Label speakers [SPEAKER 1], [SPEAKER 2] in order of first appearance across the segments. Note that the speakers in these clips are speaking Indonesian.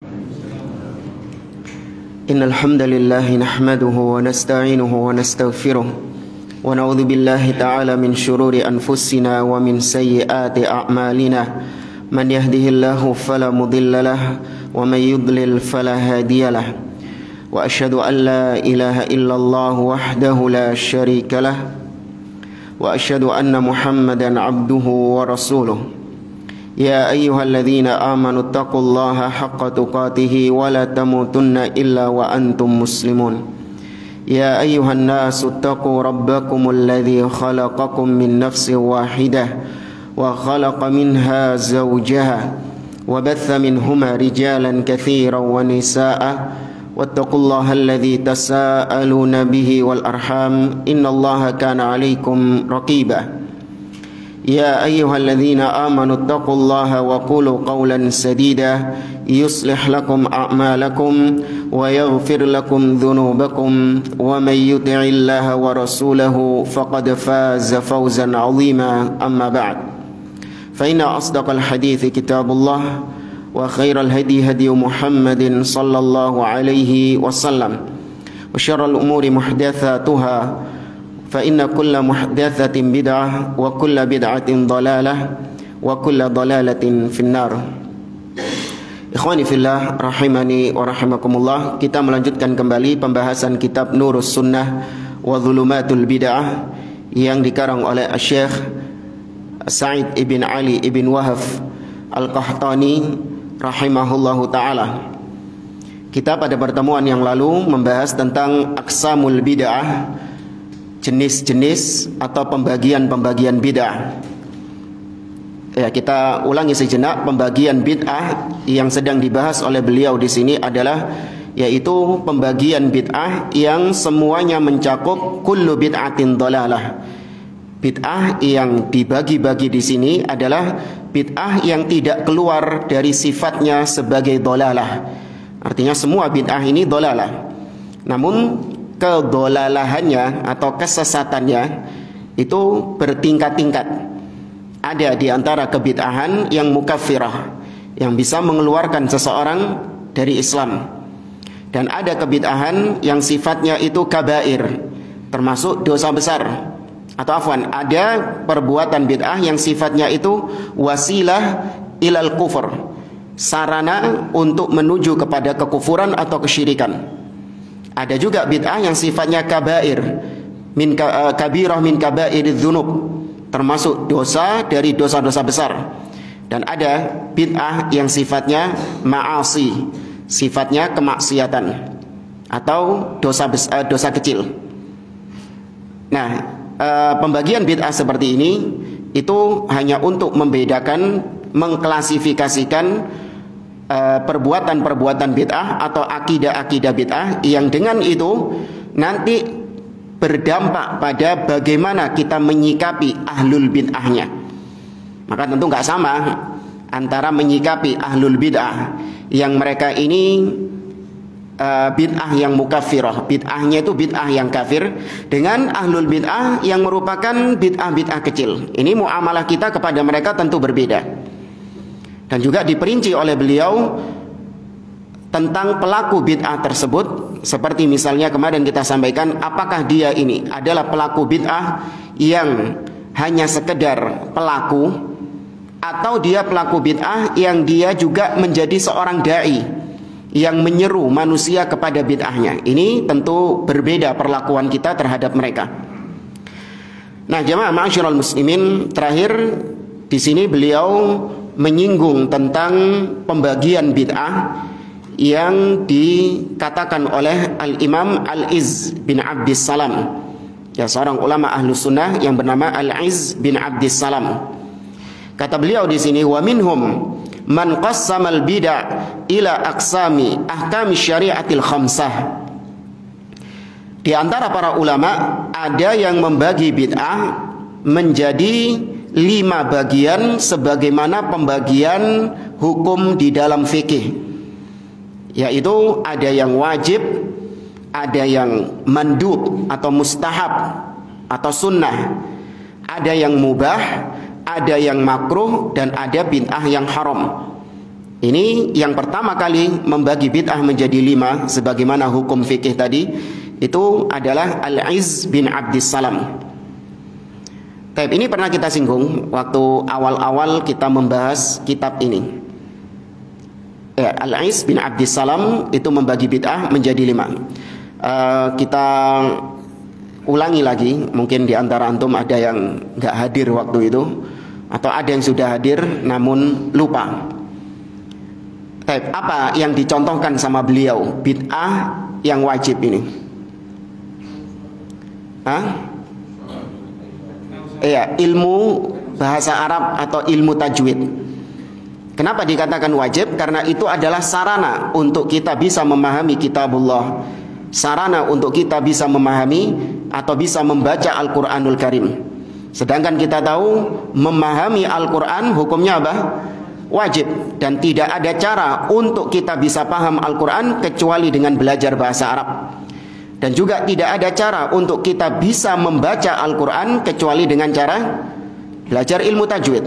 [SPEAKER 1] إن الحمد لله نحمده ونستعينه ونستغفره ونعوذ بالله تعالى من شرور أنفسنا ومن سيئات أعمالنا من يهده الله فلا مضل له ومن يضلل فلا هادي له وأشهد أن لا إله إلا الله وحده لا شريك له وأشهد أن محمدا عبده ورسوله يا أيها الذين آمنوا اتقوا الله حق تقاته ولا تموتن إلا وأنتم مسلمون يا أيها الناس اتقوا ربكم الذي خلقكم من نفس واحدة وخلق منها زوجها وبث منهما رجالا كثيرا ونساء واتقوا الله الذي تساءلون به والأرحام إن الله كان عليكم رقيبا يا أيها الذين آمنوا اتقوا الله وقولوا قولا سديدا يصلح لكم أعمالكم ويغفر لكم ذنوبكم ومن يطع الله ورسوله فقد فاز فوزا عظيما أما بعد فإن أصدق الحديث كتاب الله وخير الهدي هدي محمد صلى الله عليه وسلم وشر الأمور محدثاتها فإن كل محدثة بدعة وكل بدعة ضلالة وكل ضلالة في النار. Ikhwani fillah rahimani wa rahimakumullah. Kita melanjutkan kembali pembahasan kitab Nurus Sunnah wa Dhulumatul Bid'ah yang dikarang oleh Syekh Sa'id ibn Ali ibn Wahab Al-Qahtani rahimahullahu ta'ala. Kita pada pertemuan yang lalu membahas tentang aqsamul bid'ah, jenis-jenis atau pembagian-pembagian bid'ah. Ya, kita ulangi sejenak. Pembagian bid'ah yang sedang dibahas oleh beliau di sini adalah yaitu pembagian bid'ah yang semuanya mencakup kullu bid'atin dhalalah. Bid'ah yang dibagi-bagi di sini adalah bid'ah yang tidak keluar dari sifatnya sebagai dhalalah. Artinya semua bid'ah ini dhalalah. Namun kedolalahannya atau kesesatannya itu bertingkat-tingkat. Ada di antara kebid'ahan yang mukaffirah, yang bisa mengeluarkan seseorang dari Islam. Dan ada kebid'ahan yang sifatnya itu kabair, termasuk dosa besar. Atau afwan, ada perbuatan bid'ah yang sifatnya itu wasilah ilal kufur, sarana untuk menuju kepada kekufuran atau kesyirikan. Ada juga bid'ah yang sifatnya kabair, kabirah min kabairiz dzunub, termasuk dosa dari dosa-dosa besar. Dan ada bid'ah yang sifatnya ma'asi, sifatnya kemaksiatan atau dosa kecil. Nah, pembagian bid'ah seperti ini itu hanya untuk membedakan, mengklasifikasikan perbuatan-perbuatan bid'ah atau akidah-akidah bid'ah yang dengan itu nanti berdampak pada bagaimana kita menyikapi ahlul bid'ahnya. Maka tentu nggak sama antara menyikapi ahlul bid'ah yang mereka ini bid'ah yang mukaffirah, bid'ahnya itu bid'ah yang kafir, dengan ahlul bid'ah yang merupakan bid'ah-bid'ah kecil. Ini muamalah kita kepada mereka tentu berbeda. Dan juga diperinci oleh beliau tentang pelaku bid'ah tersebut. Seperti misalnya kemarin kita sampaikan, apakah dia ini adalah pelaku bid'ah yang hanya sekedar pelaku, atau dia pelaku bid'ah yang dia juga menjadi seorang da'i yang menyeru manusia kepada bid'ahnya. Ini tentu berbeda perlakuan kita terhadap mereka. Nah, jamaah ma'asyiral muslimin, terakhir di sini beliau menyinggung tentang pembagian bid'ah yang dikatakan oleh Al-Imam Al-Izz bin Abdis Salam, ya, seorang ulama ahlu sunnah yang bernama Al-Izz bin Abdis Salam. Kata beliau di sini, wa minhum man qassamal bid'ah ila aqsami ahkami syariatil khamsah. Di antara para ulama ada yang membagi bid'ah menjadi 5 bagian sebagaimana pembagian hukum di dalam fikih, yaitu ada yang wajib, ada yang mandub atau mustahab atau sunnah, ada yang mubah, ada yang makruh, dan ada bid'ah yang haram. Ini yang pertama kali membagi bid'ah menjadi 5 sebagaimana hukum fikih tadi, itu adalah Al-Izz bin Abdissalam. Ini pernah kita singgung waktu awal-awal kita membahas kitab ini. Al-Izz bin Abdissalam itu membagi bid'ah menjadi 5. Kita ulangi lagi, mungkin di antara antum ada yang nggak hadir waktu itu, atau ada yang sudah hadir namun lupa. Apa yang dicontohkan sama beliau bid'ah yang wajib ini? Ilmu bahasa Arab atau ilmu tajwid. Kenapa dikatakan wajib? Karena itu adalah sarana untuk kita bisa memahami kitabullah, sarana untuk kita bisa memahami atau bisa membaca Al-Quranul Karim. Sedangkan kita tahu memahami Al-Quran hukumnya apa? Wajib. Dan tidak ada cara untuk kita bisa paham Al-Quran kecuali dengan belajar bahasa Arab. Dan juga tidak ada cara untuk kita bisa membaca Al-Quran kecuali dengan cara belajar ilmu tajwid.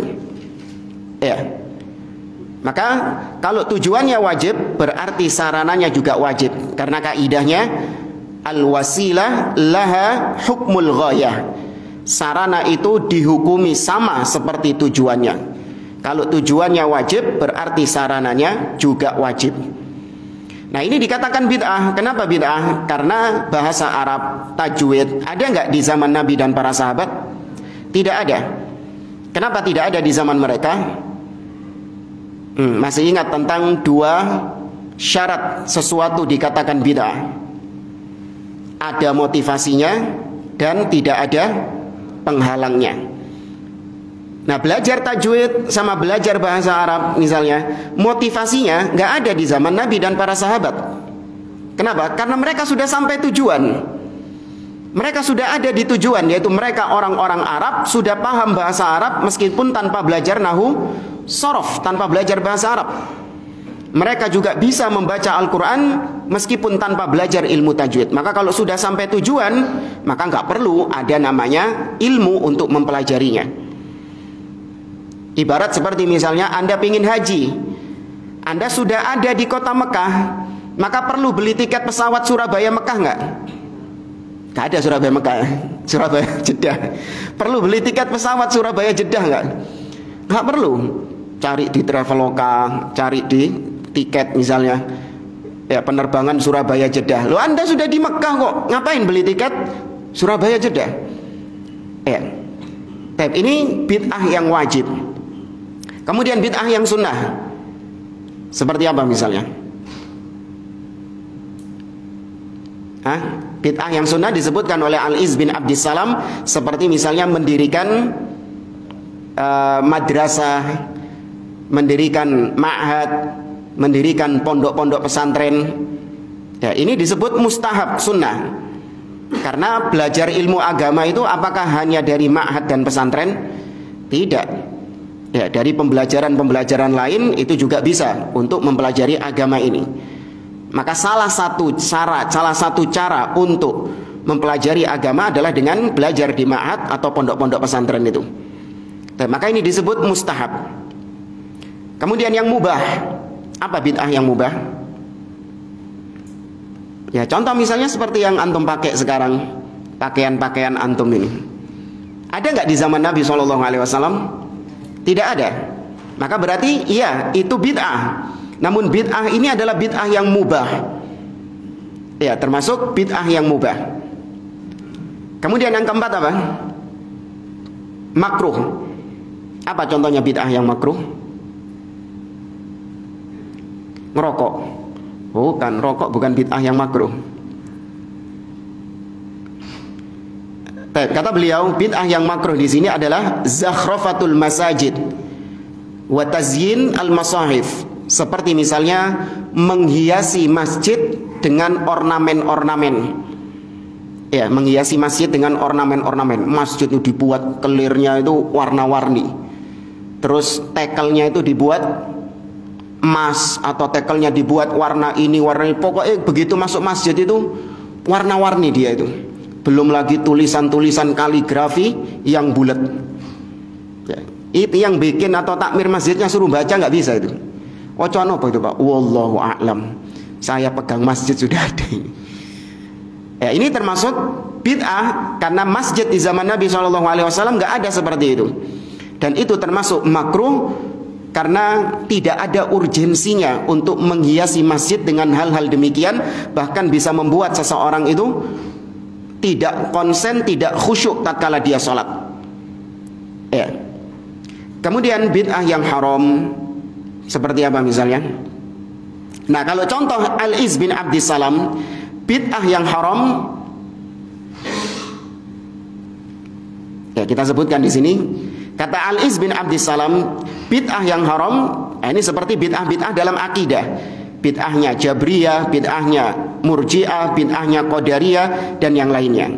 [SPEAKER 1] Maka kalau tujuannya wajib, berarti sarananya juga wajib. Karena kaidahnya al-wasilah laha hukmul ghayah. Sarana itu dihukumi sama seperti tujuannya. Kalau tujuannya wajib, berarti sarananya juga wajib. Nah, ini dikatakan bid'ah. Kenapa bid'ah? Karena bahasa Arab, tajwid, ada nggak di zaman Nabi dan para sahabat? Tidak ada. Kenapa tidak ada di zaman mereka? Masih ingat tentang 2 syarat sesuatu dikatakan bid'ah. Ada motivasinya dan tidak ada penghalangnya. Nah, belajar tajwid sama belajar bahasa Arab misalnya, motivasinya nggak ada di zaman Nabi dan para sahabat. Kenapa? Karena mereka sudah sampai tujuan. Mereka sudah ada di tujuan, yaitu mereka orang-orang Arab, sudah paham bahasa Arab meskipun tanpa belajar nahu sorof, tanpa belajar bahasa Arab. Mereka juga bisa membaca Al-Quran meskipun tanpa belajar ilmu tajwid. Maka kalau sudah sampai tujuan, maka nggak perlu ada namanya ilmu untuk mempelajarinya. Ibarat seperti misalnya Anda ingin haji, Anda sudah ada di kota Mekah, maka perlu beli tiket pesawat Surabaya Mekah nggak? Nggak ada Surabaya Mekah, Surabaya Jeddah. Perlu beli tiket pesawat Surabaya Jeddah nggak? Nggak perlu. Cari di Traveloka, cari di tiket misalnya penerbangan Surabaya Jeddah. Loh, Anda sudah di Mekah kok, ngapain beli tiket Surabaya Jeddah? Ini bid'ah yang wajib. Kemudian bid'ah yang sunnah seperti apa misalnya? Bid'ah yang sunnah disebutkan oleh Al-Izz bin Abdissalam, seperti misalnya mendirikan madrasah, mendirikan ma'had, mendirikan pondok-pondok pesantren. Ini disebut mustahab sunnah. Karena belajar ilmu agama itu apakah hanya dari ma'had dan pesantren? Tidak. Dari pembelajaran-pembelajaran lain itu juga bisa untuk mempelajari agama ini. Maka salah satu cara untuk mempelajari agama adalah dengan belajar di ma'had atau pondok-pondok pesantren itu. Maka ini disebut mustahab. Kemudian yang mubah. Apa bid'ah yang mubah? Contoh misalnya seperti yang antum pakai sekarang, pakaian-pakaian antum ini. Ada nggak di zaman Nabi SAW? Tidak ada. Maka berarti iya, itu bid'ah. Namun bid'ah ini adalah bid'ah yang mubah. Termasuk bid'ah yang mubah. Kemudian yang keempat apa? Makruh. Apa contohnya bid'ah yang makruh? Ngerokok. Bukan, rokok bukan bid'ah yang makruh. Kata beliau, bid'ah yang makruh di sini adalah zakhrafatul masajid wa tazyin al-masahif. Seperti misalnya menghiasi masjid dengan ornamen-ornamen. Menghiasi masjid dengan ornamen-ornamen. Masjid itu dibuat kelirnya itu warna-warni. Terus tekelnya itu dibuat emas, atau tekelnya dibuat warna ini, warna ini. Pokoknya begitu masuk masjid itu warna-warni dia itu. Belum lagi tulisan-tulisan kaligrafi yang bulat. Itu yang bikin atau takmir masjidnya suruh baca nggak bisa itu. Wacana apa itu Pak? Wallahu a'lam. Saya pegang masjid sudah ada. Ya, ini termasuk bid'ah karena masjid di zaman Nabi SAW nggak ada seperti itu. Dan itu termasuk makruh karena tidak ada urgensinya untuk menghiasi masjid dengan hal-hal demikian, bahkan bisa membuat seseorang itu tidak konsen, tidak khusyuk tatkala dia sholat. Ya. Kemudian bid'ah yang haram seperti apa misalnya? Nah, kalau contoh Al-Iz bin Abdissalam, bid'ah yang haram, ya kita sebutkan di sini. Kata Al-Iz bin Abdissalam, bid'ah yang haram, ini seperti bid'ah-bid'ah dalam akidah. Bid'ahnya Jabriyah, bid'ahnya Murji'ah, bid'ahnya Qadariyah, dan yang lainnya.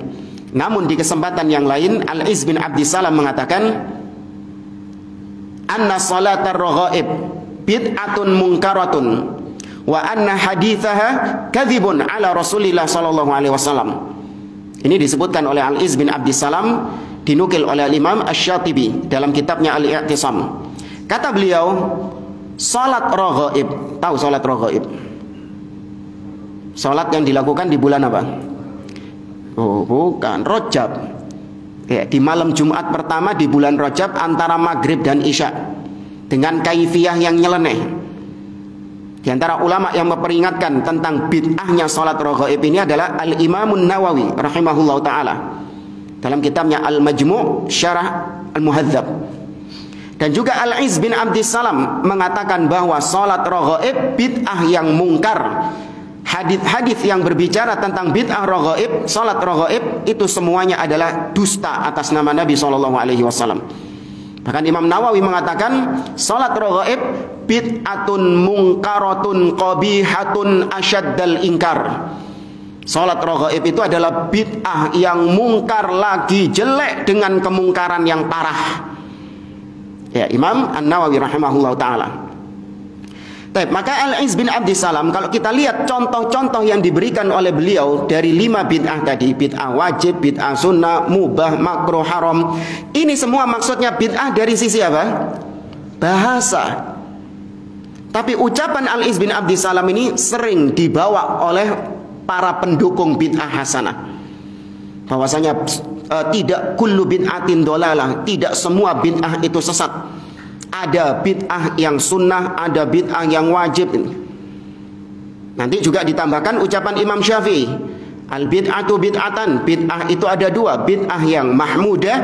[SPEAKER 1] Namun di kesempatan yang lain, Al-Iz bin Abdissalam mengatakan, anna salatar raghaib bid'atun munkaratun wa anna hadithaha kadzibun ala Rasulillah sallallahu alaihi wasallam. Ini disebutkan oleh Al-Iz bin Abdissalam, dinukil oleh Imam Asy-Syatibi dalam kitabnya Al-I'tisam. Kata beliau, salat raghaib, tahu salat raghaib? Salat yang dilakukan di bulan apa? Oh, bukan, Rajab. Ya, di malam Jumat pertama di bulan Rajab antara maghrib dan isya, dengan kaifiyah yang nyeleneh. Di antara ulama yang memperingatkan tentang bid'ahnya salat raghaib ini adalah Al-Imamun Nawawi rahimahullahu taala dalam kitabnya Al-Majmu' Syarah Al-Muhadzab. Dan juga Al-Iz bin Abdissalam mengatakan bahwa salat raghaib bid'ah yang mungkar. Hadis-hadis yang berbicara tentang bid'ah raghaib, salat raghaib, itu semuanya adalah dusta atas nama Nabi SAW. Bahkan Imam Nawawi mengatakan salat raghaib bid'atun mungkaratun qabihatun asyaddal ingkar. Salat raghaib itu adalah bid'ah yang mungkar lagi jelek dengan kemungkaran yang parah. Ya, Imam An-Nawawi rahimahullah ta'ala. Maka Al-Iz bin Abdissalam, kalau kita lihat contoh-contoh yang diberikan oleh beliau dari 5 bid'ah tadi, bid'ah wajib, bid'ah sunnah, mubah, makruh, haram, ini semua maksudnya bid'ah dari sisi apa? Bahasa. Tapi ucapan Al-Iz bin Abdissalam ini sering dibawa oleh para pendukung bid'ah hasanah, bahwasanya tidak kullu bid'atin dolalah, tidak semua bid'ah itu sesat. Ada bid'ah yang sunnah, ada bid'ah yang wajib. Nanti juga ditambahkan ucapan Imam Syafi'i, al bid'atu bid'atan, bid'ah itu ada 2, bid'ah yang mahmudah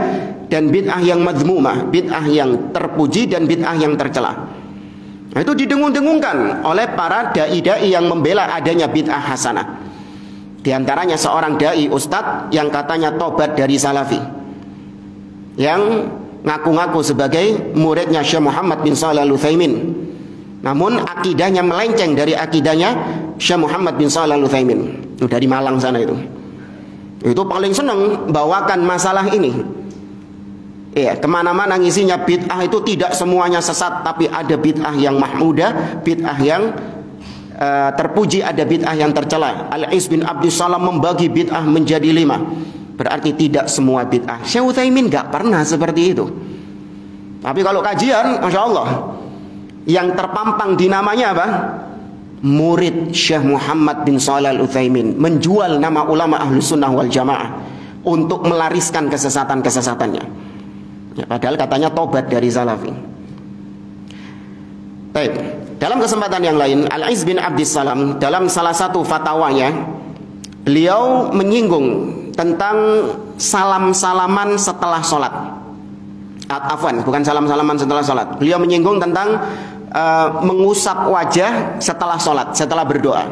[SPEAKER 1] dan bid'ah yang madzmumah, bid'ah yang terpuji dan bid'ah yang tercela. Nah, itu didengung-dengungkan oleh para dai-dai yang membela adanya bid'ah hasanah. Di antaranya seorang dai ustadz yang katanya tobat dari salafi, yang ngaku-ngaku sebagai muridnya Syekh Muhammad bin Shalih Al-Utsaimin, namun akidahnya melenceng dari akidahnya Syekh Muhammad bin Shalih Al-Utsaimin. Dari Malang sana itu paling seneng bawakan masalah ini. Ya, kemana-mana ngisinya bid'ah itu tidak semuanya sesat, tapi ada bid'ah yang mahmudah, bid'ah yang terpuji, ada bid'ah yang tercela. Al-Iz bin Abdissalam membagi bid'ah menjadi 5. Berarti tidak semua bid'ah. Syekh Utsaimin gak pernah seperti itu. Tapi kalau kajian, Masya Allah, yang terpampang di namanya apa? Murid Syekh Muhammad bin Shalih Al-Utsaimin, menjual nama ulama ahlu sunnah wal jamaah untuk melariskan kesesatan-kesesatannya. Ya, padahal katanya tobat dari salafi. Baik. Dalam kesempatan yang lain, Al-Iz bin Abdissalam dalam salah satu fatwanya, beliau menyinggung tentang salam-salaman setelah sholat. Afwan, bukan salam-salaman setelah sholat. Beliau menyinggung tentang mengusap wajah setelah sholat, setelah berdoa.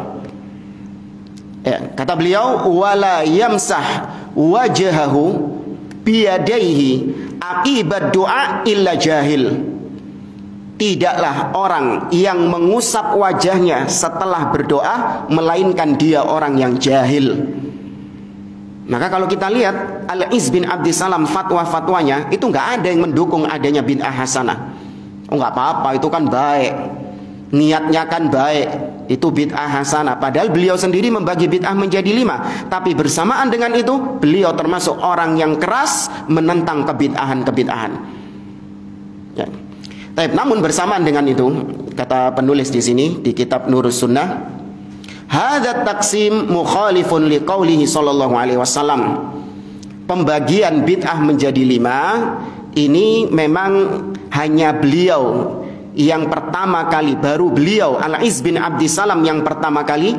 [SPEAKER 1] Ya, kata beliau, wala yamsah wajahahu biyadaihi akibat doa illa jahil. Tidaklah orang yang mengusap wajahnya setelah berdoa melainkan dia orang yang jahil. Maka kalau kita lihat Al-Iz bin Abdissalam, fatwa-fatwanya itu nggak ada yang mendukung adanya bid'ah hasanah. Oh, nggak apa-apa, itu kan baik, niatnya kan baik, itu bid'ah hasanah. Padahal beliau sendiri membagi bid'ah menjadi 5. Tapi bersamaan dengan itu beliau termasuk orang yang keras menentang kebid'ahan-kebid'ahan. Ya. Namun bersamaan dengan itu, kata penulis di sini di kitab Nurus Sunnah, hadza taqsim mukhalifun liqaulihi sallallahu alaihi wasallam. Pembagian bid'ah menjadi 5 ini memang hanya beliau yang pertama kali, baru beliau Al-Izz bin Abdissalam yang pertama kali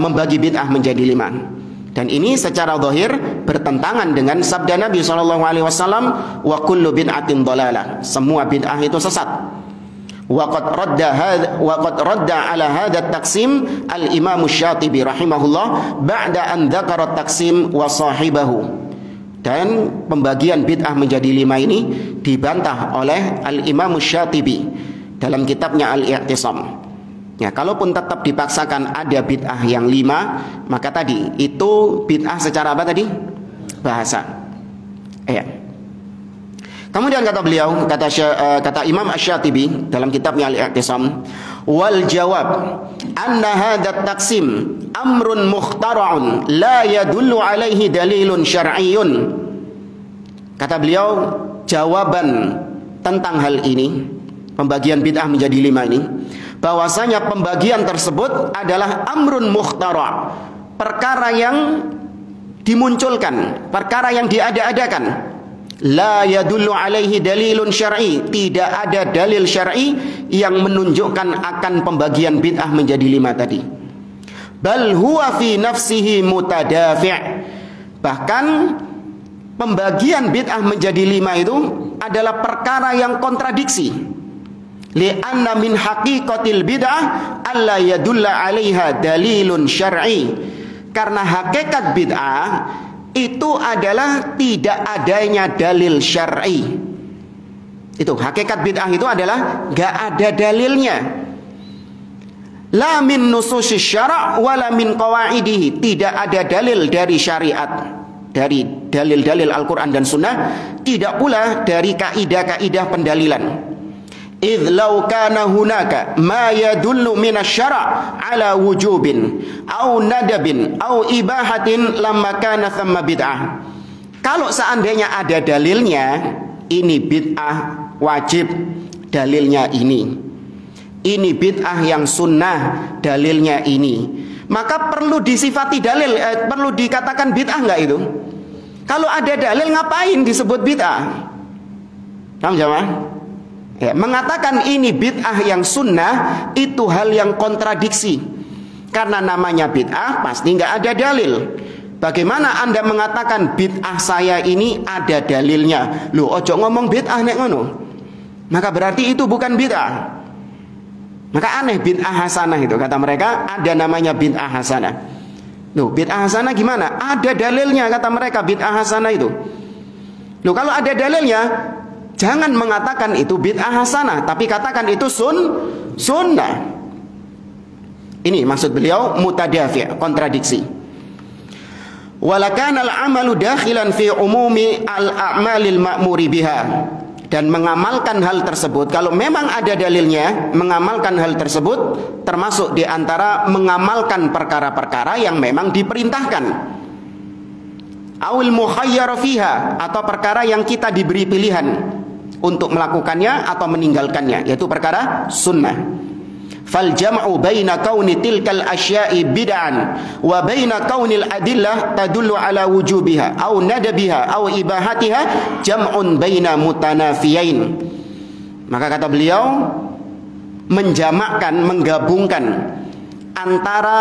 [SPEAKER 1] membagi bid'ah menjadi 5. Dan ini secara zahir bertentangan dengan sabda Nabi SAW, wa kullu bid'atin dhalalah, semua bid'ah itu sesat. Wa qad radda ala hadha taqsim al-Imam Syatibi rahimahullah ba'da an dzakara taqsim wa sahibahu. Dan pembagian bid'ah menjadi 5 ini dibantah oleh al-Imam Syatibi dalam kitabnya Al-I'tisam. Ya, kalaupun tetap dipaksakan ada bid'ah yang 5, maka tadi itu bid'ah secara apa tadi? Bahasa. Ya. Kemudian kata beliau, kata Imam Asy-Syatibi dalam kitabnya Al-I'tisam, wal jawab anna hadha taqsim amrun mukhtara'un la yadullu alaihi dalilun syar'iyyun. Kata beliau, jawaban tentang hal ini, pembagian bid'ah menjadi 5 ini, bahwasanya pembagian tersebut adalah amrun mukhtara', perkara yang dimunculkan, perkara yang diada-adakan. La yadullu alaihi dalilun syar'i, tidak ada dalil syar'i yang menunjukkan akan pembagian bid'ah menjadi 5 tadi. Bal huwa fi nafsihi mutadafi'. Bahkan pembagian bid'ah menjadi 5 itu adalah perkara yang kontradiksi. Li'anna min haqiqatil bid'ah alla yadulla 'alaiha dalilun syar'i. Karena hakikat bid'ah itu adalah tidak adanya dalil syar'i. Itu hakikat bid'ah itu adalah gak ada dalilnya. La min nususis syara' wala min qawaidihi, tidak ada dalil dari syariat, dari dalil-dalil Al-Quran dan Sunnah, tidak pula dari kaidah-kaidah pendalilan. Idh law kana hunaka ma yadullu minasy-syara' ala wujubin au nadabin au ibahatin lamma kana thamma bid'ah. Kalau seandainya ada dalilnya, ini bid'ah wajib, dalilnya ini. Ini bid'ah yang sunnah, dalilnya ini. Maka perlu disifati dalil, perlu dikatakan bid'ah enggak itu? Kalau ada dalil ngapain disebut bid'ah? Paham jemaah? Ya, mengatakan ini bid'ah yang sunnah itu hal yang kontradiksi. Karena namanya bid'ah pasti nggak ada dalil. Bagaimana Anda mengatakan bid'ah saya ini ada dalilnya? Loh, ojo ngomong bid'ah nek ngono. Maka berarti itu bukan bid'ah. Maka aneh bid'ah hasanah itu, kata mereka ada namanya bid'ah hasanah. Loh, bid'ah hasanah gimana? Ada dalilnya, kata mereka bid'ah hasanah itu. Loh, kalau ada dalilnya, jangan mengatakan itu bid'ah hasanah, tapi katakan itu sunnah. Ini maksud beliau mutadafi', kontradiksi. Walakana al-amalu dakhilan fi umumi al-a'malil ma'muri biha. Dan mengamalkan hal tersebut, kalau memang ada dalilnya, mengamalkan hal tersebut termasuk di antara mengamalkan perkara-perkara yang memang diperintahkan. Awil mukhayyar fiha, atau perkara yang kita diberi pilihan untuk melakukannya atau meninggalkannya, yaitu perkara sunnah. Fal jam'u baina kauni tilkal asya'i bid'an wa baina kaunil adillah tadullu ala wujubiha au nadabiha au ibahatiha jam'un baina mutanafiyain. Maka kata beliau, menjamakkan, menggabungkan antara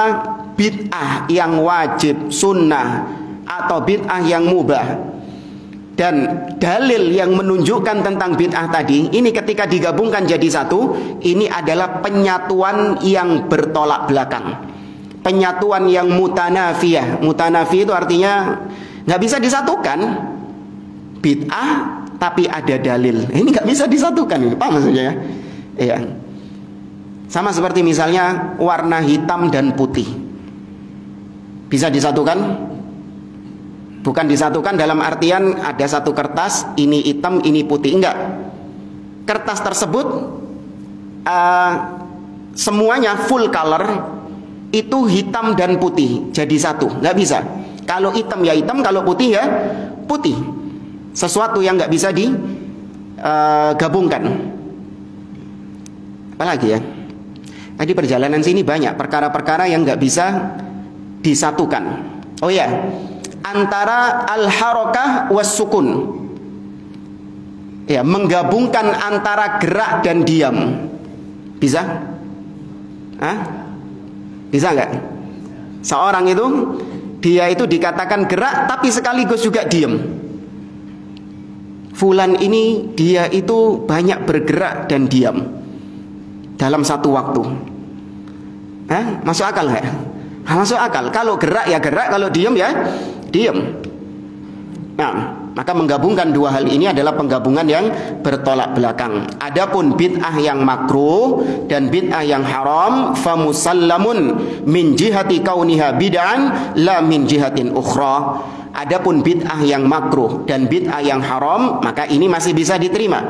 [SPEAKER 1] bid'ah yang wajib sunnah atau bid'ah yang mubah dan dalil yang menunjukkan tentang bid'ah tadi, ini ketika digabungkan jadi satu, ini adalah penyatuan yang bertolak belakang, penyatuan yang mutanafiyah. Mutanafi itu artinya nggak bisa disatukan. Bid'ah tapi ada dalil, ini nggak bisa disatukan. Ini paham maksudnya ya? Iya. Sama seperti misalnya warna hitam dan putih, bisa disatukan? Bukan disatukan dalam artian ada satu kertas, ini hitam, ini putih. Enggak. Kertas tersebut semuanya full color, itu hitam dan putih jadi satu. Enggak bisa. Kalau hitam ya hitam, kalau putih ya putih. Sesuatu yang enggak bisa digabungkan. Apalagi ya? Di perjalanan sini banyak perkara-perkara yang nggak bisa disatukan. Oh ya, antara al-harakah was sukun. Ya, menggabungkan antara gerak dan diam. Bisa? Hah? Bisa nggak? Seorang itu, dia itu dikatakan gerak tapi sekaligus juga diam. Fulan ini dia itu banyak bergerak dan diam dalam satu waktu. Masuk akal nggak? Masuk akal. Kalau gerak ya gerak, kalau diam ya diam. Nah, maka menggabungkan dua hal ini adalah penggabungan yang bertolak belakang. Adapun bid'ah yang makruh dan bid'ah yang haram, famusallamun min jihati kauniha bid'an la min jihatin ukhra. Adapun bid'ah yang makruh dan bid'ah yang haram, maka ini masih bisa diterima.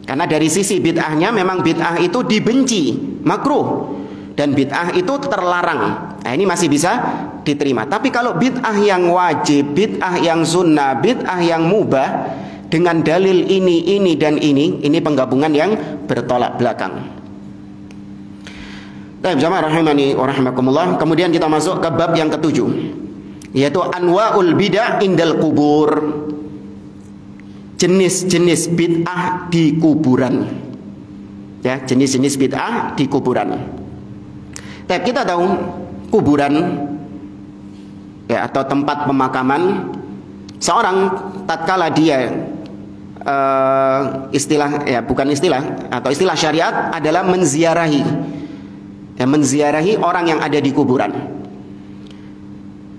[SPEAKER 1] Karena dari sisi bid'ahnya memang bid'ah itu dibenci, makruh. Dan bid'ah itu terlarang. Nah, ini masih bisa diterima. Tapi kalau bid'ah yang wajib, bid'ah yang sunnah, bid'ah yang mubah, dengan dalil ini dan ini penggabungan yang bertolak belakang. Baik, jamaah rahimani wa rahimakumullah. Kemudian kita masuk ke bab yang ke-7, yaitu anwa'ul bid'ah indal kubur. Jenis-jenis bid'ah di kuburan. Ya, jenis-jenis bid'ah di kuburan. Tapi kita tahu kuburan ya, atau tempat pemakaman seorang tatkala dia istilah ya bukan istilah atau istilah syariat adalah menziarahi ya, menziarahi orang yang ada di kuburan.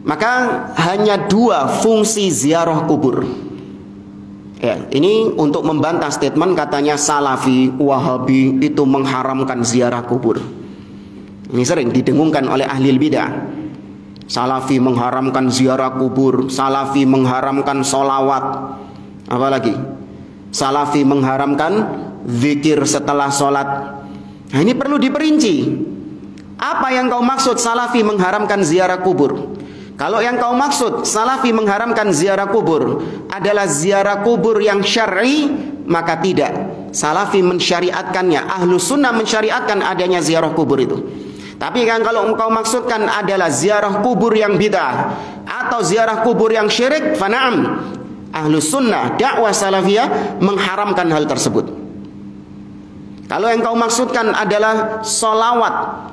[SPEAKER 1] Maka hanya dua fungsi ziarah kubur. Ya, ini untuk membantah statement katanya Salafi, Wahabi itu mengharamkan ziarah kubur. Ini sering didengungkan oleh ahli bidah. Salafi mengharamkan ziarah kubur, Salafi mengharamkan solawat, apalagi Salafi mengharamkan zikir setelah sholat. Nah, ini perlu diperinci. Apa yang kau maksud Salafi mengharamkan ziarah kubur? Kalau yang kau maksud Salafi mengharamkan ziarah kubur adalah ziarah kubur yang syar'i, maka tidak. Salafi mensyariatkannya, Ahlus Sunnah mensyariatkan adanya ziarah kubur itu. Tapi kan kalau engkau maksudkan adalah ziarah kubur yang bid'ah atau ziarah kubur yang syirik, fana'am. Ahlus Sunnah, dakwah salafiyah mengharamkan hal tersebut. Kalau yang kau maksudkan adalah solawat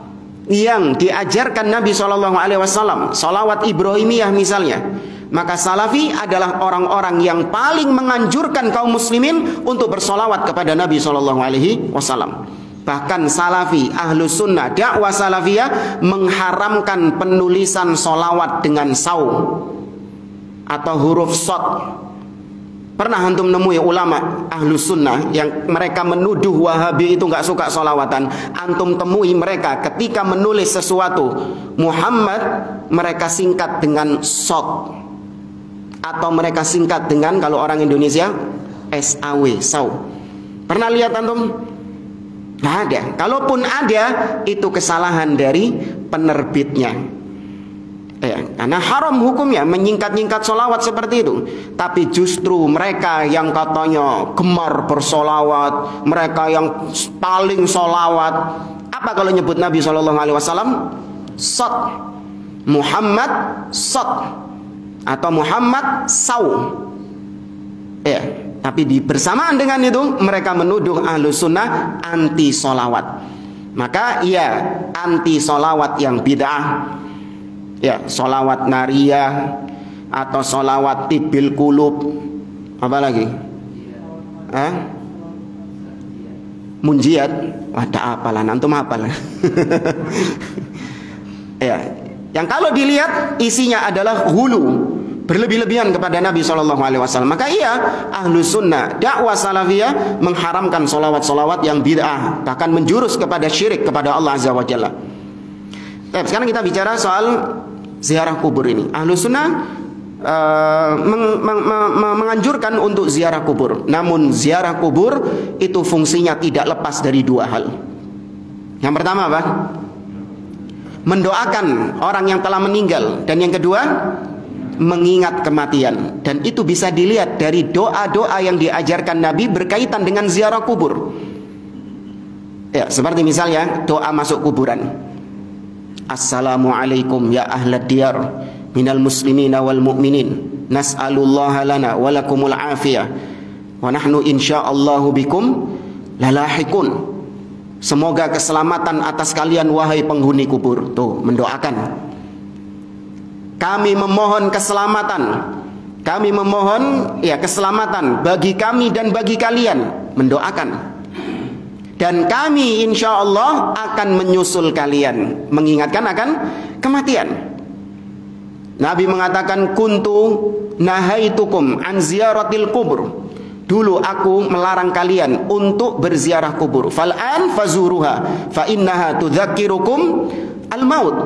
[SPEAKER 1] yang diajarkan Nabi SAW, solawat Ibrahimiyah misalnya, maka Salafi adalah orang-orang yang paling menganjurkan kaum muslimin untuk bersolawat kepada Nabi SAW. Bahkan Salafi, Ahlus Sunnah, dakwah salafiyah mengharamkan penulisan solawat dengan saw atau huruf shad. Pernah antum nemui ulama Ahlus Sunnah yang mereka menuduh Wahabi itu nggak suka solawatan? Antum temui mereka ketika menulis sesuatu Muhammad, mereka singkat dengan shad, atau mereka singkat dengan, kalau orang Indonesia, SAW, saw. Pernah lihat antum? Nggak ada. Kalaupun ada, itu kesalahan dari penerbitnya. Karena haram hukumnya menyingkat-nyingkat solawat seperti itu. Tapi justru mereka yang katanya gemar bersolawat, mereka yang paling solawat, apa kalau nyebut Nabi SAW? Sot. Muhammad sot, atau Muhammad saw. Tapi bersamaan dengan itu mereka menuduh Ahlus Sunnah anti solawat. Maka iya, anti solawat yang bid'ah, ya, solawat nariyah atau solawat tibil kulub, apa lagi? Munjiat. Ada apalah, antum apalah. Ya, yang kalau dilihat isinya adalah hulu, berlebih-lebihan kepada Nabi SAW. Maka iya, Ahlus Sunnah, dakwah salafiyah mengharamkan solawat-solawat yang bid'ah, bahkan menjurus kepada syirik kepada Allah Azza wa Jalla. Sekarang kita bicara soal ziarah kubur ini. Ahlus Sunnah menganjurkan untuk ziarah kubur. Namun ziarah kubur itu fungsinya tidak lepas dari dua hal. Yang pertama apa? Mendoakan orang yang telah meninggal. Dan yang kedua, mengingat kematian. Dan itu bisa dilihat dari doa-doa yang diajarkan Nabi berkaitan dengan ziarah kubur. Ya, seperti misalnya doa masuk kuburan. Assalamualaikum ya ahlad diyar minal muslimina wal mu'minin, nas'alullaha lana wa lakumul afiyah wa nahnu insyaallahu bikum lalahikun. Semoga keselamatan atas kalian wahai penghuni kubur. Tuh, mendoakan. Kami memohon keselamatan. Kami memohon keselamatan bagi kami dan bagi kalian. Mendoakan. Dan kami insya Allah akan menyusul kalian, mengingatkan akan kematian. Nabi mengatakan, kuntu nahaitukum an ziyaratil kubur. Dulu aku melarang kalian untuk berziarah kubur. Fal'an fazuruha fa innaha tudzakirukum al-maut.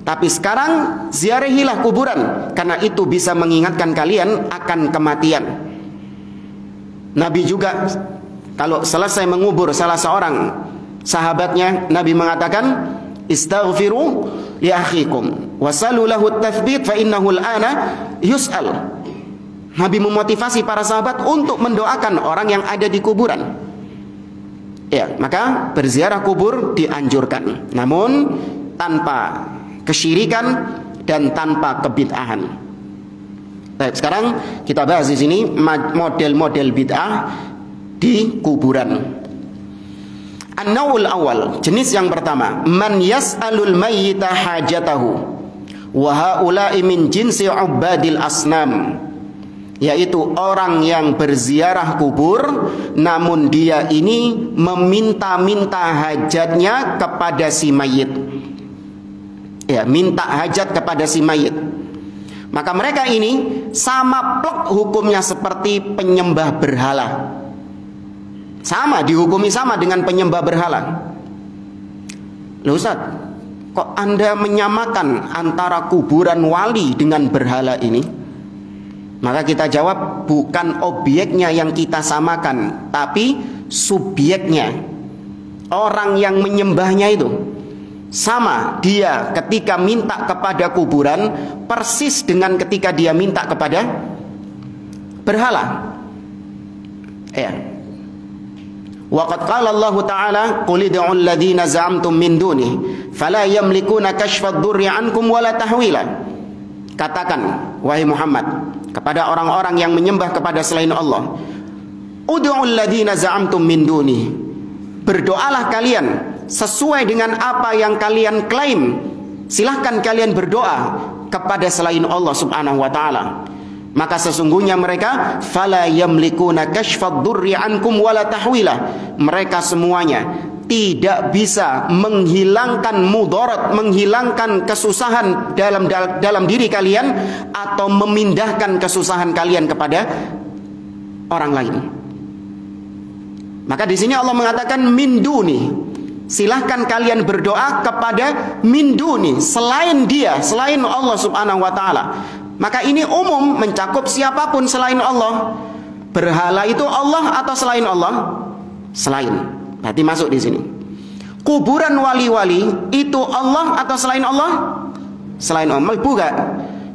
[SPEAKER 1] Tapi sekarang ziarahilah kuburan, karena itu bisa mengingatkan kalian akan kematian. Nabi juga kalau selesai mengubur salah seorang sahabatnya, Nabi mengatakan, istaghfiru li akhikum wasalu lahu at-tathbit fa innahu al-ana yus'al. Nabi memotivasi para sahabat untuk mendoakan orang yang ada di kuburan. Ya, maka berziarah kubur dianjurkan, namun tanpa kesyirikan dan tanpa kebid'ahan. Baik, sekarang kita bahas di sini model-model bid'ah di kuburan. An-naw'ul awal, jenis yang pertama, man yas'alul mayyita hajatahu wa haula'i min jinsi ubadil asnam, yaitu orang yang berziarah kubur namun dia ini meminta-minta hajatnya kepada si mayit. Ya, minta hajat kepada si mayit. Maka mereka ini sama plek hukumnya seperti penyembah berhala. Sama, dihukumi sama dengan penyembah berhala. Loh Ustaz, kok Anda menyamakan antara kuburan wali dengan berhala ini? Maka kita jawab, bukan objeknya yang kita samakan, tapi subjeknya. Orang yang menyembahnya itu sama, dia ketika minta kepada kuburan persis dengan ketika dia minta kepada berhala. Ya. Waqad qala Allah Ta'ala, qul ud'u alladhina za'amtum min duni fala yamlikuna kashfa ad-durri 'ankum wala tahwila. Katakan wahai Muhammad kepada orang-orang yang menyembah kepada selain Allah, ud'u alladhina za'amtum min duni, berdoalah kalian sesuai dengan apa yang kalian klaim. Silahkan kalian berdoa kepada selain Allah Subhanahu wa Ta'ala. Maka sesungguhnya mereka fala yamlikuna kashfad durri ankum wala tahwila. Mereka semuanya tidak bisa menghilangkan mudarat, menghilangkan kesusahan dalam diri kalian, atau memindahkan kesusahan kalian kepada orang lain. Maka di sini Allah mengatakan min duni. Silahkan kalian berdoa kepada min duni, selain dia, selain Allah Subhanahu wa Ta'ala. Maka ini umum, mencakup siapapun selain Allah. Berhala itu Allah atau selain Allah? Selain. Berarti masuk di sini. Kuburan wali-wali itu Allah atau selain Allah? Selain Allah. Bukan.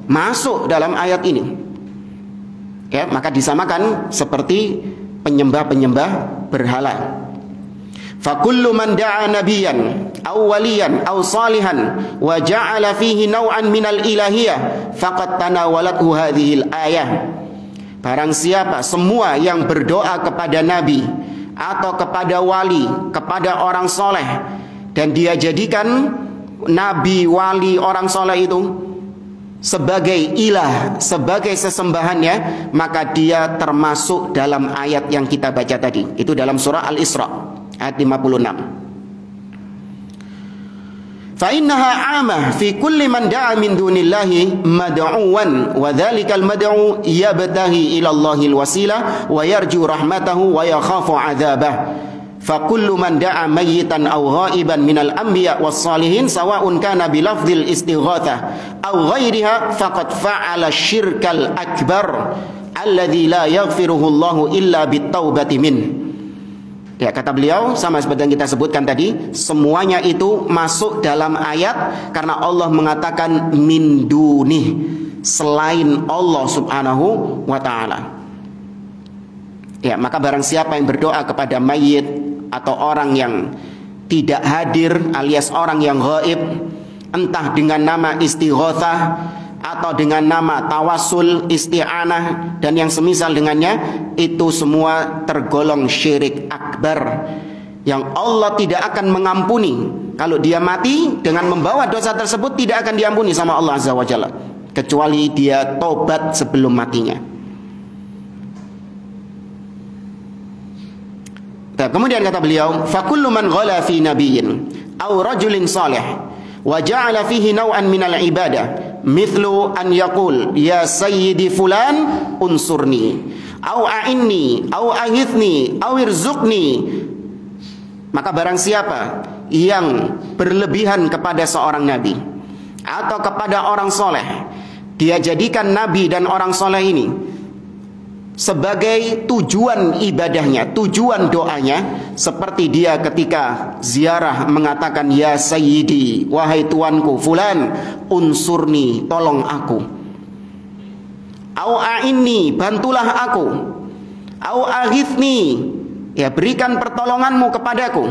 [SPEAKER 1] Masuk dalam ayat ini. Ya, maka disamakan seperti penyembah-penyembah berhala. Fakullu man da'a nabiyan aw waliyan aw salihan wa ja'ala fihi naw'an minal ilahiyah faqad tanawalathu hadhil ayah. Barang siapa semua yang berdoa kepada nabi atau kepada wali, kepada orang soleh, dan dia jadikan nabi, wali, orang soleh itu sebagai ilah, sebagai sesembahannya, maka dia termasuk dalam ayat yang kita baca tadi. Itu dalam surah Al-Isra ayat 56. Fa innaha 'amah fi kulli man da'a min dunillahi mad'uwan wa dzalikal mad'u yabtahi ila Allahil wasilah wa yarju rahmatahu wa yakhafu 'adzabah. Fa kullu man da'a mayyitan aw ghaiban minal anbiya was salihin sawa'un kana bi lafdzil istighatsah aw ghairiha faqad fa'ala syirkal akbar alladzi la yaghfiruhu Allahu illa bit-taubati min. Ya, kata beliau sama seperti yang kita sebutkan tadi, semuanya itu masuk dalam ayat karena Allah mengatakan min dunih, selain Allah Subhanahu wa Ta'ala. Ya, maka barang siapa yang berdoa kepada mayit atau orang yang tidak hadir alias orang yang gaib, entah dengan nama istighatsah atau dengan nama tawassul, isti'anah dan yang semisal dengannya, itu semua tergolong syirik akbar yang Allah tidak akan mengampuni. Kalau dia mati dengan membawa dosa tersebut, tidak akan diampuni sama Allah Azza wa Jalla, kecuali dia tobat sebelum matinya. Kemudian kata beliau, fakullu man ghala fi nabiyyin aw rajulin salih wa ja'ala fihi naw'an minal ibadah mithlu an yaqul ya sayyidi fulan unsurni aw a'inni aw aghithni aw irzuqni. Maka barang siapa yang berlebihan kepada seorang nabi atau kepada orang soleh, dia jadikan nabi dan orang soleh ini sebagai tujuan ibadahnya, tujuan doanya, seperti dia ketika ziarah mengatakan ya sayyidi, wahai tuanku fulan, unsurni, tolong aku, au a'inni, bantulah aku, au aghithni, ya berikan pertolonganmu kepadaku,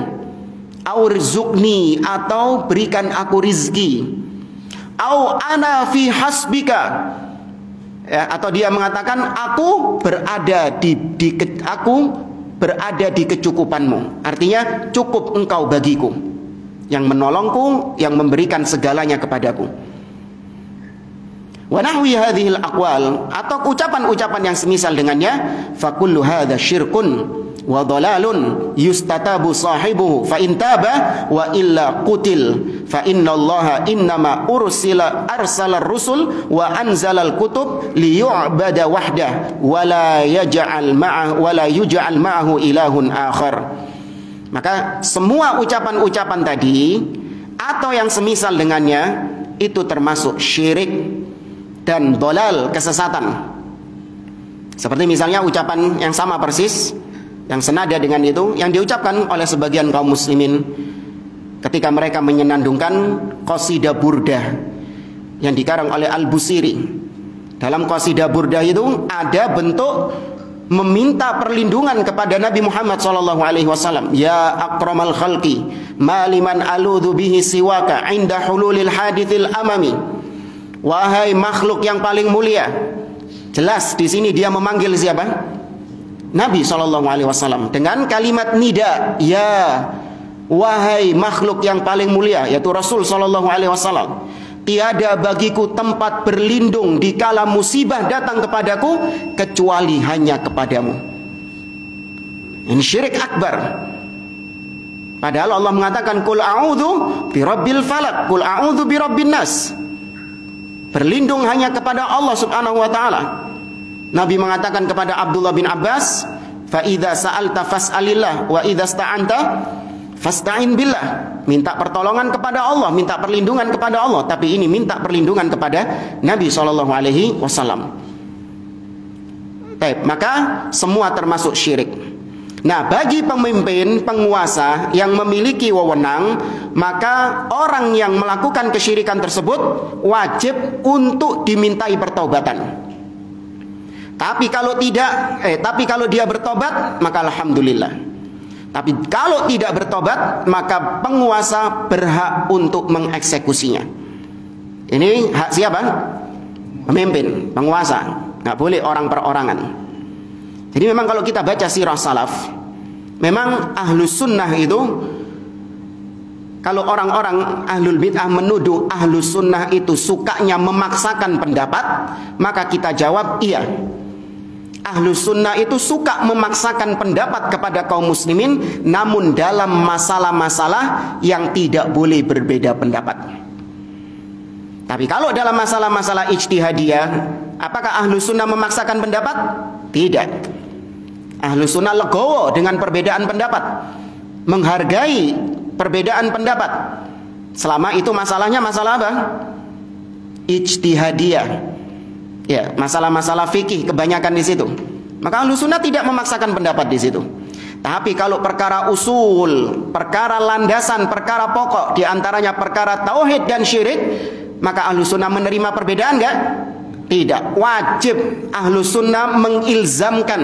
[SPEAKER 1] au rizukni, atau berikan aku rizki, au ana fi hasbika, ya, atau dia mengatakan aku berada di kecukupanmu, artinya cukup engkau bagiku, yang menolongku, yang memberikan segalanya kepadaku. Wa nahwi hadhil aqwal, atau ucapan-ucapan yang semisal dengannya, fa kullu hadza syirkun wa dhalalun yustatabu sahibuhu fa in taba wa illa qutil fa innallaha innama arsala rusul wa anzalal kutub liyu'bada wahdah wa la yuj'al ma'ahu ilahun akhar. Maka semua ucapan-ucapan tadi atau yang semisal dengannya itu termasuk syirik dan dhalal, kesesatan. Seperti misalnya ucapan yang sama persis, yang senada dengan itu, yang diucapkan oleh sebagian kaum muslimin ketika mereka menyenandungkan qasidah burdah yang dikarang oleh Al-Busiri. Dalam qasidah burdah itu ada bentuk meminta perlindungan kepada Nabi Muhammad SAW. Ya akramal khalqi maliman aludhu bihi siwaka inda hululil hadithil amami. Wahai makhluk yang paling mulia. Jelas di sini dia memanggil siapa? Nabi SAW dengan kalimat nida, ya wahai makhluk yang paling mulia, yaitu Rasul SAW. Tiada bagiku tempat berlindung di kala musibah datang kepadaku kecuali hanya kepadamu. Ini syirik akbar. Padahal Allah mengatakan qul a'udzu birabbil falaq, qul a'udzu birabbin nas. Berlindung hanya kepada Allah Subhanahu wa taala. Nabi mengatakan kepada Abdullah bin Abbas, fa idza sa'alta fas'alillah wa idza sta'anta fasta'in billah. Minta pertolongan kepada Allah, minta perlindungan kepada Allah, tapi ini minta perlindungan kepada Nabi SAW. Maka semua termasuk syirik. Nah, bagi pemimpin, penguasa yang memiliki wewenang, maka orang yang melakukan kesyirikan tersebut wajib untuk dimintai pertaubatan. Tapi kalau dia bertobat, maka alhamdulillah. Tapi kalau tidak bertobat, maka penguasa berhak untuk mengeksekusinya. Ini hak siapa? Pemimpin, penguasa. Nggak boleh orang perorangan. Jadi memang kalau kita baca sirah salaf, memang ahlus sunnah itu, kalau orang-orang ahlul bid'ah menuduh ahlus sunnah itu sukanya memaksakan pendapat, maka kita jawab iya. Ahlus sunnah itu suka memaksakan pendapat kepada kaum muslimin, namun dalam masalah-masalah yang tidak boleh berbeda pendapat. Tapi kalau dalam masalah-masalah ijtihadiyah, apakah ahlus sunnah memaksakan pendapat? Tidak. Ahlus sunnah legowo dengan perbedaan pendapat, menghargai perbedaan pendapat, selama itu masalahnya masalah apa? Ijtihadiyah. Ya, masalah-masalah fikih kebanyakan di situ. Maka Ahlus Sunnah tidak memaksakan pendapat di situ. Tapi kalau perkara usul, perkara landasan, perkara pokok, di antaranya perkara tauhid dan syirik, maka Ahlus Sunnah menerima perbedaan enggak? Tidak. Wajib Ahlus Sunnah mengilzamkan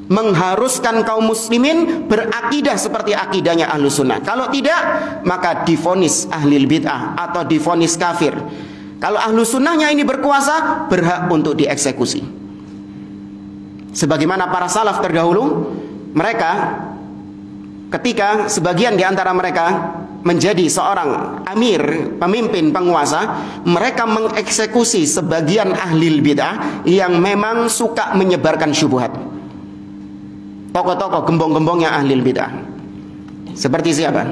[SPEAKER 1] mengharuskan kaum muslimin berakidah seperti akidahnya Ahlus Sunnah. Kalau tidak, maka divonis ahlil bid'ah atau divonis kafir. Kalau Ahlus Sunnahnya ini berkuasa, berhak untuk dieksekusi. Sebagaimana para salaf terdahulu, mereka ketika sebagian di antara mereka menjadi seorang amir, pemimpin, penguasa, mereka mengeksekusi sebagian ahlil bid'ah yang memang suka menyebarkan syubhat. Tokoh-tokoh gembong-gembongnya ahlil bid'ah. Seperti siapa?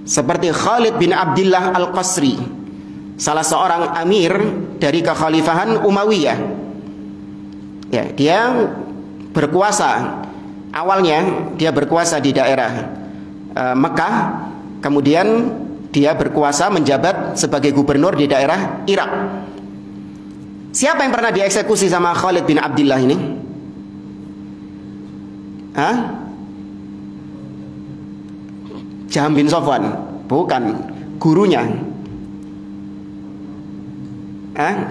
[SPEAKER 1] Seperti Khalid bin Abdullah Al-Qasri, salah seorang amir dari kekhalifahan Umayyah. Ya, dia berkuasa. Awalnya dia berkuasa di daerah Mekah, kemudian dia berkuasa menjabat sebagai gubernur di daerah Irak. Siapa yang pernah dieksekusi sama Khalid bin Abdullah ini? Jaham bin Sofwan? Bukan, gurunya.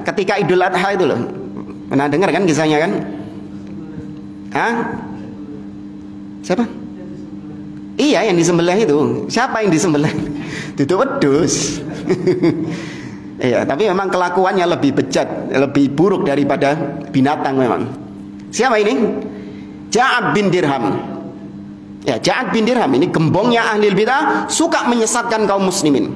[SPEAKER 1] Ketika Idul Adha itu loh, pernah dengar kan kisahnya kan? Siapa? Iya, yang disembelih itu. Siapa yang disembelih? Itu wedhus. Iya, tapi memang kelakuannya lebih bejat, lebih buruk daripada binatang memang. Siapa ini? Ja'ad bin Dirham. Ya, Ja'ad bin Dirham ini gembongnya ahlul bid'ah, suka menyesatkan kaum muslimin.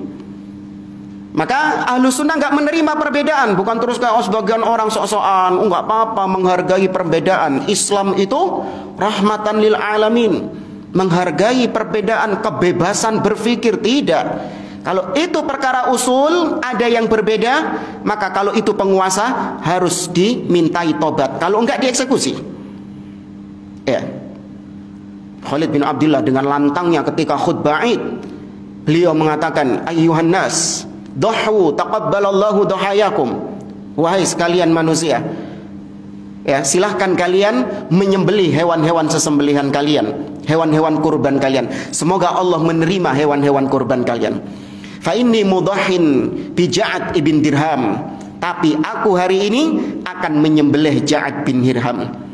[SPEAKER 1] Maka Ahlus Sunnah nggak menerima perbedaan, bukan terus kayak sebagian orang sok-sokan, nggak apa-apa menghargai perbedaan. Islam itu rahmatan lil alamin, menghargai perbedaan, kebebasan berpikir. Tidak. Kalau itu perkara usul, ada yang berbeda, maka kalau itu penguasa harus dimintai tobat. Kalau enggak dieksekusi. Ya. Khalid bin Abdullah dengan lantangnya ketika khutbah Id, beliau mengatakan, ayyuhan nas, dhahu taqabbalallahu dhahayakum. Wahai sekalian manusia, ya, silahkan kalian menyembelih hewan-hewan sesembelihan kalian, hewan-hewan kurban kalian. Semoga Allah menerima hewan-hewan kurban kalian. Fa inni mudahhin bi Ja'ad ibn Dirham. Tapi aku hari ini akan menyembelih Ja'ad bin Dirham.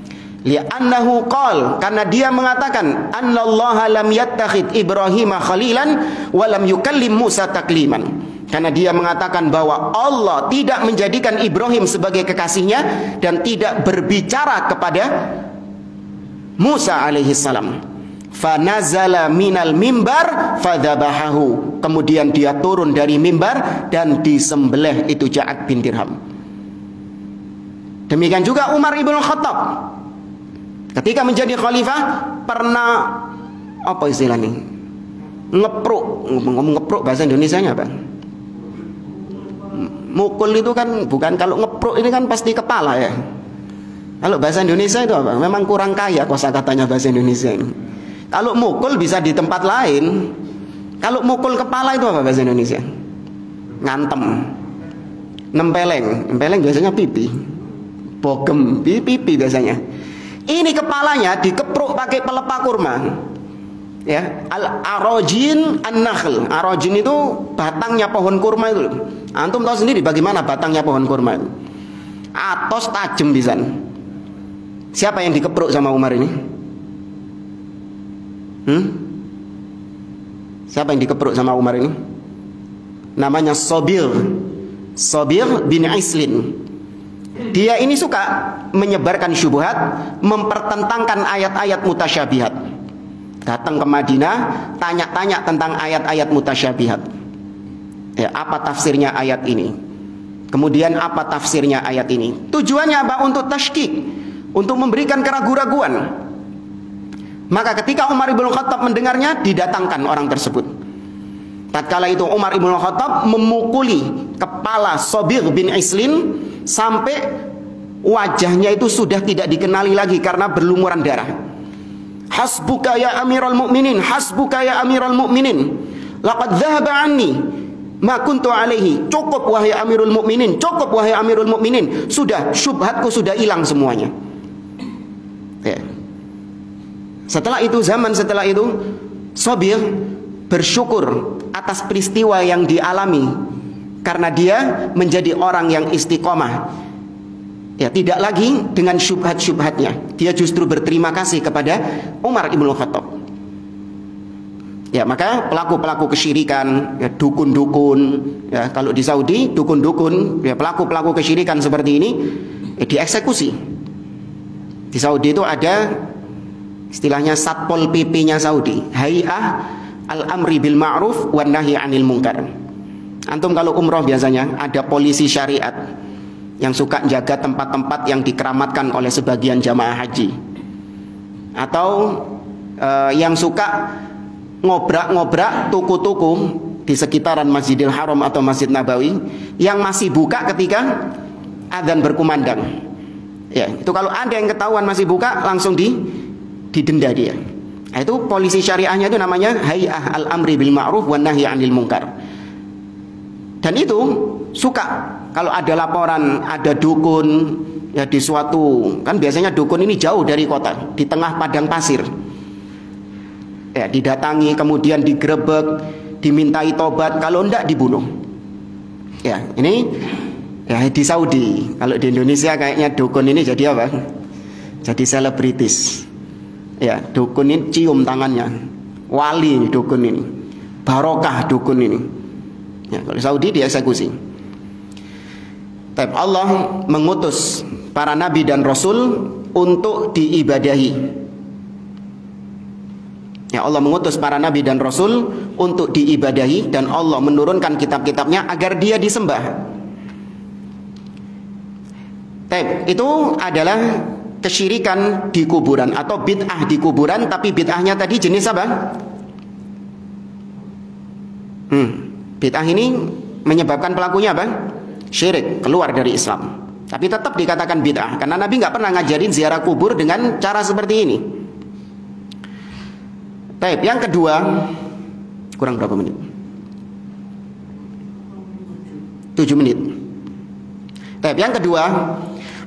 [SPEAKER 1] Li'annahu qal, karena dia mengatakan annallaha lam yattakhid Ibrahim khalilan wa lam yukallim Musa takliman. Karena dia mengatakan bahwa Allah tidak menjadikan Ibrahim sebagai kekasihnya dan tidak berbicara kepada Musa alaihi salam. Fanazala minal mimbar fadzabahahu. Kemudian dia turun dari mimbar dan disembelih itu Ja'ad bin Dirham. Demikian juga Umar ibn Khattab ketika menjadi khalifah pernah apa istilahnya? Ngepruk. Ngomong ngepruk bahasa Indonesianya apa? Mukul itu kan bukan, kalau ngepruk ini kan pasti kepala ya. Kalau bahasa Indonesia itu apa? Memang kurang kaya kosakatanya bahasa Indonesia ini. Kalau mukul bisa di tempat lain. Kalau mukul kepala itu apa bahasa Indonesia? Ngantem. Nempeleng. Nempeleng biasanya pipi. Bogem, pipi biasanya. Ini kepalanya dikepruk pakai pelepah kurma. Ya, al-arojin an-nakhl. Arojin itu batangnya pohon kurma itu. Antum tahu sendiri bagaimana batangnya pohon kurma itu. Atos tajam pisan. Siapa yang dikepruk sama Umar ini? Siapa yang dikepruk sama Umar ini? Namanya Sobir bin Islin. Dia ini suka menyebarkan syubhat, mempertentangkan ayat-ayat mutasyabihat. Datang ke Madinah, tanya-tanya tentang ayat-ayat mutasyabihat. Ya, apa tafsirnya ayat ini? Kemudian apa tafsirnya ayat ini? Tujuannya apa? Untuk tasykik, untuk memberikan keraguan-raguan. Maka ketika Umar ibn Khattab mendengarnya, didatangkan orang tersebut. Tatkala itu Umar ibn Khattab memukuli kepala Sobir bin Islin sampai wajahnya itu sudah tidak dikenali lagi karena berlumuran darah. Hasbuka ya Amirul Mukminin, hasbuka ya Amirul Mukminin, laqad dhahaba anni ma kuntu alaihi. Cukup wahai Amirul Mukminin, cukup wahai Amirul Mukminin. Sudah, syubhatku sudah hilang semuanya. Ya. Setelah itu, zaman setelah itu, Sobir bersyukur atas peristiwa yang dialami karena dia menjadi orang yang istiqomah. Ya, tidak lagi dengan syubhat-syubhatnya. Dia justru berterima kasih kepada Umar ibn Khattab. Ya, maka pelaku-pelaku kesyirikan, ya, dukun-dukun, ya, kalau di Saudi dukun-dukun, ya, pelaku-pelaku kesyirikan seperti ini, ya, dieksekusi. Di Saudi itu ada istilahnya Satpol PP-nya Saudi, Hay'ah Al-Amri bil Ma'ruf wan Nahyi 'anil Munkar. Antum kalau umroh biasanya ada polisi syariat yang suka jaga tempat-tempat yang dikeramatkan oleh sebagian jamaah haji, atau yang suka ngobrak-ngobrak tuku-tuku di sekitaran Masjidil Haram atau Masjid Nabawi yang masih buka ketika adzan berkumandang. Ya, itu kalau ada yang ketahuan masih buka, langsung didenda dia. Nah, itu polisi syariahnya itu namanya Hay'ah Al-Amri bil Ma'ruf wan Nahyi 'anil Munkar. Dan itu suka kalau ada laporan ada dukun, ya, di suatu, kan biasanya dukun ini jauh dari kota, di tengah padang pasir. Ya, didatangi, kemudian digerebek, dimintai tobat, kalau enggak dibunuh. Ya, ini ya di Saudi. Kalau di Indonesia kayaknya dukun ini jadi apa? Jadi selebritis. Ya, dukun ini cium tangannya. Wali ini dukun ini. Barokah dukun ini. Ya, kalau di Saudi dieksekusi. Tapi Allah mengutus para nabi dan rasul untuk diibadahi. Ya, Allah mengutus para nabi dan rasul untuk diibadahi, dan Allah menurunkan kitab-kitabnya agar dia disembah. Itu adalah kesyirikan di kuburan atau bid'ah di kuburan, tapi bid'ahnya tadi jenis apa? Bid'ah ini menyebabkan pelakunya apa? Syirik, keluar dari Islam. Tapi tetap dikatakan bid'ah karena Nabi nggak pernah ngajarin ziarah kubur dengan cara seperti ini. Yang kedua, kurang berapa menit? 7 menit. Yang kedua,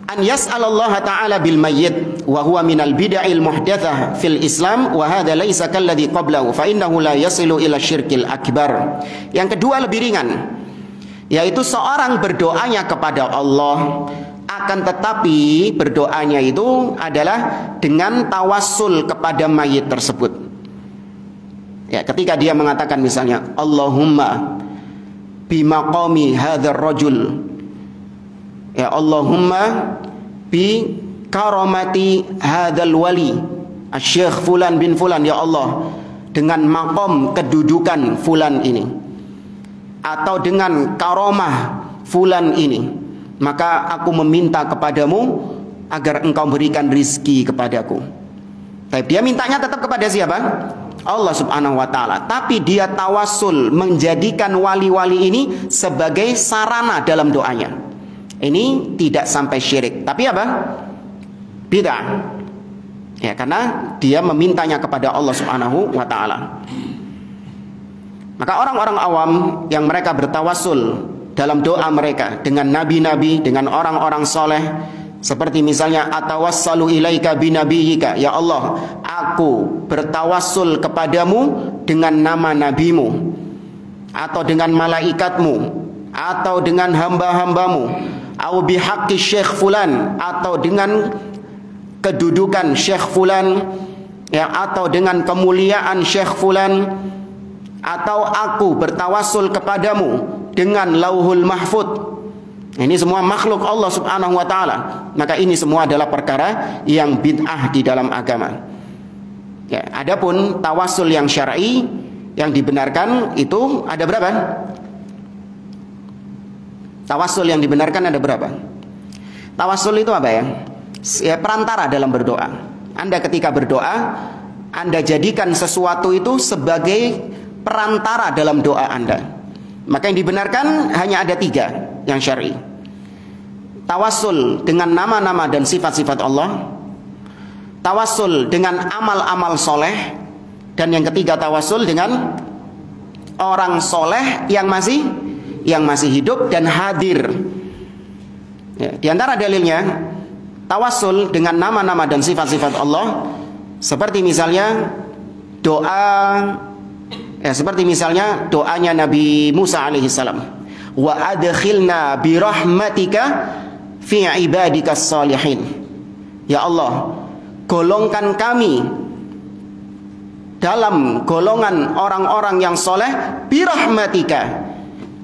[SPEAKER 1] an yas'alallaha ta'ala bil mayyit wa huwa minal bid'il muhdatsah fil Islam wa hadza laisa kalladzi qablahu fa innahu la yasilu ila syirkil akbar. Yang kedua lebih ringan, yaitu seorang berdoanya kepada Allah, akan tetapi berdoanya itu adalah dengan tawassul kepada mayit tersebut. Ya, ketika dia mengatakan misalnya Allahumma bimaqami hadzal rajul, ya Allahumma bi karamati hadzal wali asy-syekh fulan bin fulan, ya Allah dengan maqam kedudukan fulan ini atau dengan karomah fulan ini, maka aku meminta kepadamu agar engkau berikan rizki kepadaku. Tapi dia mintanya tetap kepada siapa? Allah subhanahu wa ta'ala. Tapi dia tawassul menjadikan wali-wali ini sebagai sarana dalam doanya. Ini tidak sampai syirik, tapi apa? Bid'ah. Ya, karena dia memintanya kepada Allah subhanahu wa ta'ala. Maka orang-orang awam yang mereka bertawassul dalam doa mereka dengan nabi-nabi, dengan orang-orang soleh, seperti misalnya atawassalu ilaika binabiyyika, ya Allah aku bertawassul kepadamu dengan nama nabimu, atau dengan malaikatmu, atau dengan hamba-hambamu, au bihaqqi syekh fulan, atau dengan kedudukan syekh fulan, ya, atau dengan kemuliaan syekh fulan, atau aku bertawassul kepadamu dengan lauhul mahfud. Ini semua makhluk Allah subhanahu wa ta'ala. Maka ini semua adalah perkara yang bid'ah di dalam agama. Ya, adapun tawassul yang syar'i yang dibenarkan itu ada berapa? Tawassul yang dibenarkan ada berapa? Tawassul itu apa ya? Ya, perantara dalam berdoa. Anda ketika berdoa, Anda jadikan sesuatu itu sebagai perantara dalam doa Anda. Maka yang dibenarkan hanya ada 3 yang syar'i. Tawassul dengan nama-nama dan sifat-sifat Allah, tawassul dengan amal-amal soleh, dan yang ketiga tawassul dengan orang soleh yang masih hidup dan hadir. Ya, di antara dalilnya tawassul dengan nama-nama dan sifat-sifat Allah, seperti misalnya seperti misalnya doanya Nabi Musa alaihissalam, wa adkhilna birahmatika fi ibadikas salihin. Ya Allah, golongkan kami dalam golongan orang-orang yang soleh birahmatika,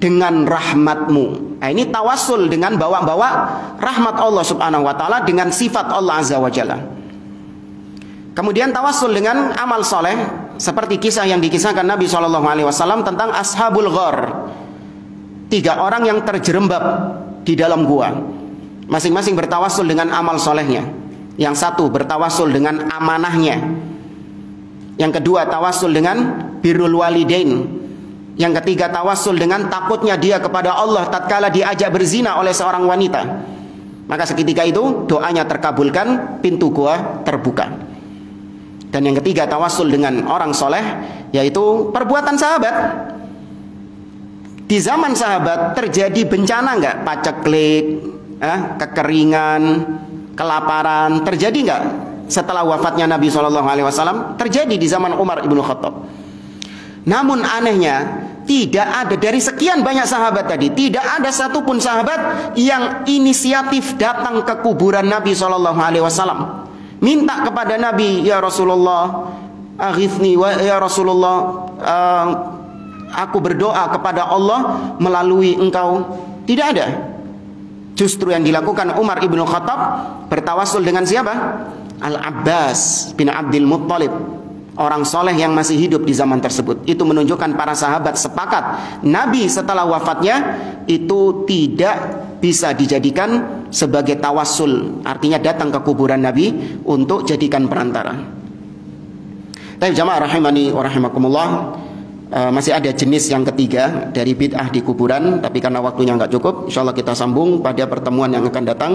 [SPEAKER 1] dengan rahmatmu. Nah, ini tawassul dengan bawa-bawa rahmat Allah subhanahu wa ta'ala dengan sifat Allah azza wa jalla. Kemudian tawassul dengan amal soleh, seperti kisah yang dikisahkan Nabi SAW tentang ashabul ghar, 3 orang yang terjerembab di dalam gua. Masing-masing bertawassul dengan amal solehnya. Yang satu bertawassul dengan amanahnya, yang kedua tawassul dengan birrul walidain, yang ketiga tawassul dengan takutnya dia kepada Allah tatkala diajak berzina oleh seorang wanita. Maka seketika itu doanya terkabulkan, pintu gua terbuka. Dan yang ketiga tawassul dengan orang soleh, yaitu perbuatan sahabat. Di zaman sahabat terjadi bencana nggak? Paceklik, kekeringan, kelaparan, terjadi nggak setelah wafatnya Nabi SAW? Terjadi di zaman Umar ibn Khattab. Namun anehnya, tidak ada dari sekian banyak sahabat tadi, tidak ada satupun sahabat yang inisiatif datang ke kuburan Nabi SAW, minta kepada Nabi, ya Rasulullah, aghithni, ya Rasulullah, aku berdoa kepada Allah melalui engkau. Tidak ada. Justru yang dilakukan Umar ibn Khattab bertawassul dengan siapa? Al-Abbas bin Abdul Muttalib, orang soleh yang masih hidup di zaman tersebut. Itu menunjukkan para sahabat sepakat Nabi setelah wafatnya itu tidak bisa dijadikan sebagai tawassul, artinya datang ke kuburan Nabi untuk jadikan perantara. Tapi jamaah rahimani wa rahimakumullah, masih ada jenis yang ketiga dari bid'ah di kuburan, tapi karena waktunya nggak cukup, insyaallah kita sambung pada pertemuan yang akan datang.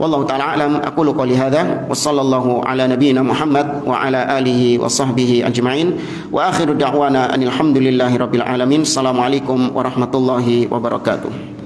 [SPEAKER 1] Wallahu ta'ala a'lam. Aqulu qouli hadza wa sallallahu ala nabiyyina Muhammad wa ala alihi wa sahbihi ajma'in. Wa akhiru da'wana alhamdulillahi rabbil alamin. Assalamualaikum warahmatullahi wabarakatuh.